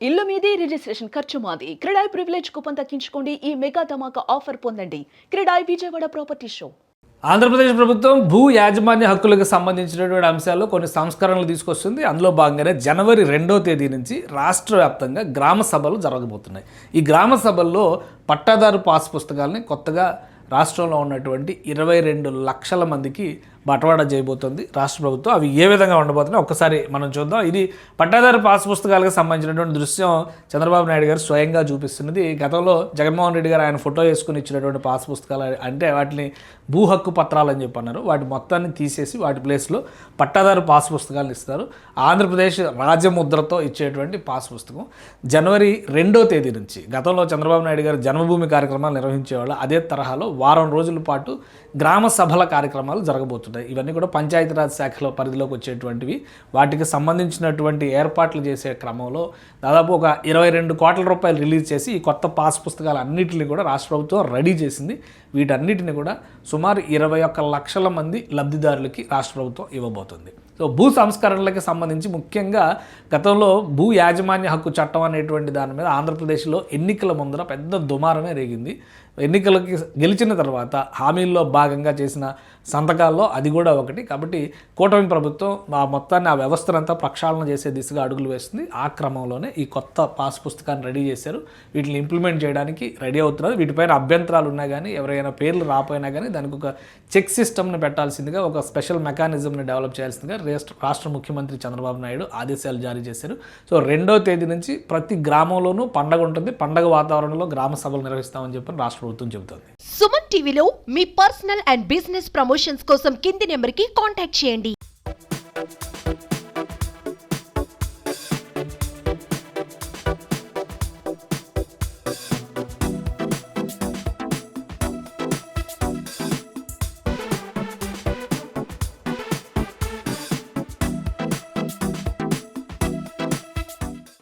ఇల్లు మీది రిజిస్ట్రేషన్ ఖర్చు మాది. క్రెడాయ్ ప్రివిలేజ్ కూపన్ తగ్గించుకోండి. ఈ మెగా ధమాకా ఆఫర్ పొందండి. CREDAI Vijayawada property show. Andhra Pradesh ప్రభుత్వం భూ యాజమాన్య హక్కులకు సంబంధించినటువంటి అంశాల్లో కొన్ని సంస్కరణలు తీసుకొస్తుంది. అందులో భాగంగానే జనవరి 2వ తేదీ నుంచి రాష్ట్ర వ్యాప్తంగా గ్రామ సభలు జరగబోతున్నాయి. ఈ గ్రామ సభల్లో పట్టాదారు పాస్ పుస్తకాలని కొత్తగా రాష్ట్రంలో ఉన్నటువంటి 22 లక్షల మందికి బట్వాడా చేయబోతుంది రాష్ట్ర ప్రభుత్వం. అవి ఏ విధంగా ఉండబోతున్నాయి ఒక్కసారి మనం చూద్దాం. ఇది పట్టాదారు పాస్ పుస్తకాలకు సంబంధించినటువంటి దృశ్యం చంద్రబాబు నాయుడు గారు స్వయంగా చూపిస్తున్నది. గతంలో జగన్మోహన్ రెడ్డి గారు ఆయన ఫోటో వేసుకుని ఇచ్చినటువంటి పాస్ పుస్తకాలు అంటే వాటిని భూ హక్కు పత్రాలు అని చెప్పి అన్నారు. వాటి మొత్తాన్ని తీసేసి వాటి ప్లేస్లో పట్టాదారు పాస్ పుస్తకాలను ఇస్తారు. ఆంధ్రప్రదేశ్ రాజముద్రతో ఇచ్చేటువంటి పాస్ పుస్తకం జనవరి 2వ తేదీ నుంచి, గతంలో చంద్రబాబు నాయుడు గారు జన్మభూమి కార్యక్రమాలు నిర్వహించేవాళ్ళు, అదే తరహాలో వారం రోజుల పాటు గ్రామ సభల కార్యక్రమాలు జరగబోతున్నాయి. ఇవన్నీ కూడా పంచాయతీరాజ్ శాఖలో పరిధిలోకి వచ్చేటువంటివి. వాటికి సంబంధించినటువంటి ఏర్పాట్లు చేసే క్రమంలో దాదాపు ఒక 22 కోట్ల రూపాయలు రిలీజ్ చేసి ఈ కొత్త పాస్ పుస్తకాలు అన్నింటినీ కూడా రాష్ట్ర ప్రభుత్వం రెడీ చేసింది. వీటన్నిటిని కూడా సుమారు 21 లక్షల మంది లబ్ధిదారులకి రాష్ట్ర ప్రభుత్వం ఇవ్వబోతుంది. సో భూ సంస్కరణలకి సంబంధించి ముఖ్యంగా గతంలో భూ యాజమాన్య హక్కు చట్టం అనేటువంటి దాని మీద ఆంధ్రప్రదేశ్లో ఎన్నికల ముందర పెద్ద దుమారమే రేగింది. ఎన్నికలకి గెలిచిన తర్వాత హామీల్లో భాగంగా చేసిన సంతకాల్లో అది కూడా ఒకటి. కాబట్టి కూటమి ప్రభుత్వం ఆ మొత్తాన్ని, ఆ వ్యవస్థనంతా ప్రక్షాళన చేసే దిశగా అడుగులు వేస్తుంది. ఆ క్రమంలోనే ఈ కొత్త పాస్ పుస్తకాన్ని రెడీ చేశారు. వీటిని ఇంప్లిమెంట్ చేయడానికి రెడీ అవుతున్నారు. వీటిపైన అభ్యంతరాలు ఉన్నా కానీ, ఎవరైనా పేర్లు రాపోయినా కానీ దానికి ఒక చెక్ సిస్టమ్ని పెట్టాల్సిందిగా, ఒక స్పెషల్ మెకానిజంని డెవలప్ చేయాల్సిందిగా రాష్ట్ర ముఖ్యమంత్రి చంద్రబాబు నాయుడు ఆదేశాలు జారీ చేశారు. సో 2వ తేదీ నుంచి ప్రతి గ్రామంలోనూ పండగ ఉంటుంది. పండగ వాతావరణంలో గ్రామ సభలు నిర్వహిస్తామని చెప్పి రాష్ట్ర ప్రభుత్వం చెబుతోంది. సుమన్ టీవీలో మీ పర్సనల్ అండ్ బిజినెస్ ప్రమోషన్స్ కోసం కింది నెంబర్కి కాంటాక్ట్ చేయండి.